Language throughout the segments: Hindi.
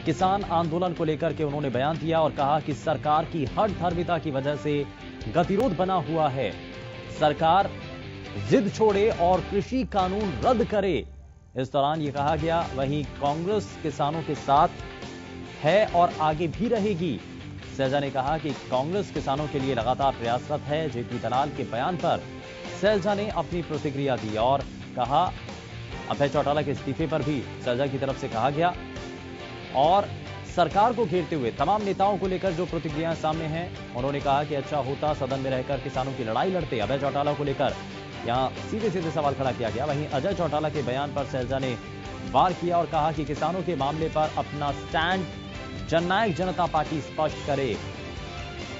किसान आंदोलन को लेकर के उन्होंने बयान दिया और कहा कि सरकार की हठधर्मिता की वजह से गतिरोध बना हुआ है। सरकार जिद छोड़े और कृषि कानून रद्द करे, इस दौरान यह कहा गया। वहीं कांग्रेस किसानों के साथ है और आगे भी रहेगी। सैलजा ने कहा कि कांग्रेस किसानों के लिए लगातार प्रयासरत है। जेपी दलाल के बयान पर सैलजा ने अपनी प्रतिक्रिया दी और कहा अभय चौटाला के इस्तीफे पर भी सैलजा की तरफ से कहा गया और सरकार को घेरते हुए तमाम नेताओं को लेकर जो प्रतिक्रियाएं सामने हैं, उन्होंने कहा कि अच्छा होता सदन में रहकर किसानों की लड़ाई लड़ते। अभय चौटाला को लेकर यहां सीधे सीधे सवाल खड़ा किया गया। वहीं अजय चौटाला के बयान पर सैलजा ने वार किया और कहा कि किसानों के मामले पर अपना स्टैंड जननायक जनता पार्टी स्पष्ट करे।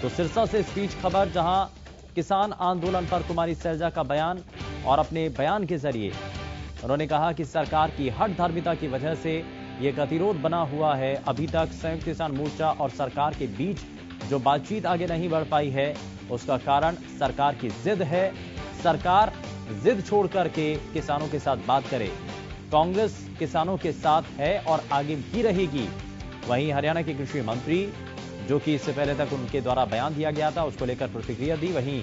तो सिरसा से स्पीच खबर, जहां किसान आंदोलन पर कुमारी सैलजा का बयान और अपने बयान के जरिए उन्होंने कहा कि सरकार की हठधर्मिता की वजह से यह गतिरोध बना हुआ है। अभी तक संयुक्त किसान मोर्चा और सरकार के बीच जो बातचीत आगे नहीं बढ़ पाई है, उसका कारण सरकार की जिद है। सरकार जिद छोड़ करके किसानों के साथ बात करे। कांग्रेस किसानों के साथ है और आगे भी रहेगी। वहीं हरियाणा के कृषि मंत्री, जो कि इससे पहले तक उनके द्वारा बयान दिया गया था, उसको लेकर प्रतिक्रिया दी। वहीं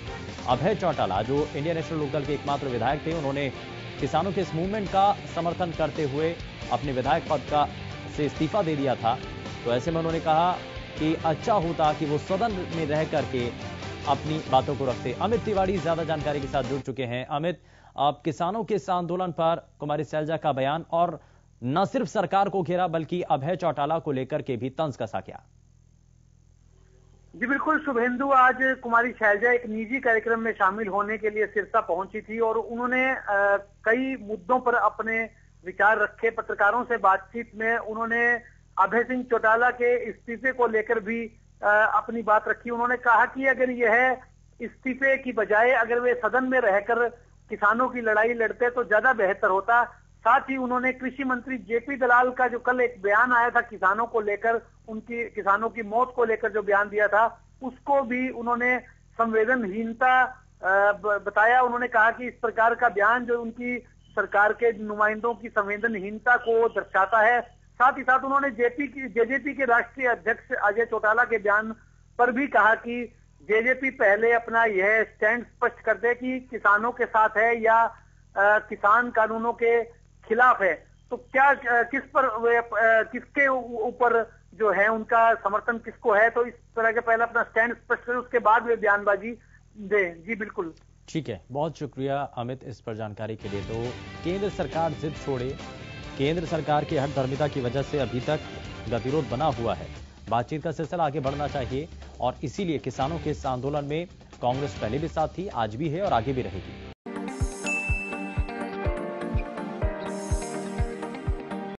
अभय चौटाला, जो इंडियन नेशनल लोकदल के एकमात्र विधायक थे, उन्होंने किसानों के इस मूवमेंट का समर्थन करते हुए अपने विधायक पद का से इस्तीफा दे दिया था। तो ऐसे में उन्होंने कहा कि अच्छा होता कि वो सदन में रह करके अपनी बातों को रखते। अमित तिवारी ज्यादा जानकारी के साथ जुड़ चुके हैं। अमित, अब किसानों के इस आंदोलन पर कुमारी सैलजा का बयान और न सिर्फ सरकार को घेरा बल्कि अभय चौटाला को लेकर के भी तंज कसा क्या? जी बिल्कुल शुभेंदु, आज कुमारी सैलजा एक निजी कार्यक्रम में शामिल होने के लिए सिरसा पहुंची थी और उन्होंने कई मुद्दों पर अपने विचार रखे। पत्रकारों से बातचीत में उन्होंने अभय सिंह चौटाला के इस्तीफे को लेकर भी अपनी बात रखी। उन्होंने कहा कि अगर यह इस्तीफे की बजाय अगर वे सदन में रहकर किसानों की लड़ाई लड़ते तो ज्यादा बेहतर होता। साथ ही उन्होंने कृषि मंत्री जेपी दलाल का जो कल एक बयान आया था किसानों को लेकर, उनकी किसानों की मौत को लेकर जो बयान दिया था, उसको भी उन्होंने संवेदनहीनता बताया। उन्होंने कहा कि इस प्रकार का बयान जो उनकी सरकार के नुमाइंदों की संवेदनहीनता को दर्शाता है। साथ ही साथ उन्होंने जेजेपी के राष्ट्रीय अध्यक्ष अजय चौटाला के बयान पर भी कहा कि जेजेपी पहले अपना यह स्टैंड स्पष्ट कर दे कि किसानों के साथ है या किसान कानूनों के खिलाफ है। तो क्या किस पर किसके ऊपर जो है उनका समर्थन किसको है, तो इस तरह के पहले अपना स्टैंड स्पष्ट करें, उसके बाद वे बयानबाजी दें। जी बिल्कुल, ठीक है, बहुत शुक्रिया अमित इस पर जानकारी के लिए। तो केंद्र सरकार जिद छोड़े, केंद्र सरकार की हठधर्मिता की वजह से अभी तक गतिरोध बना हुआ है। बातचीत का सिलसिला आगे बढ़ना चाहिए और इसीलिए किसानों के इस आंदोलन में कांग्रेस पहले भी साथ थी, आज भी है और आगे भी रहेगी।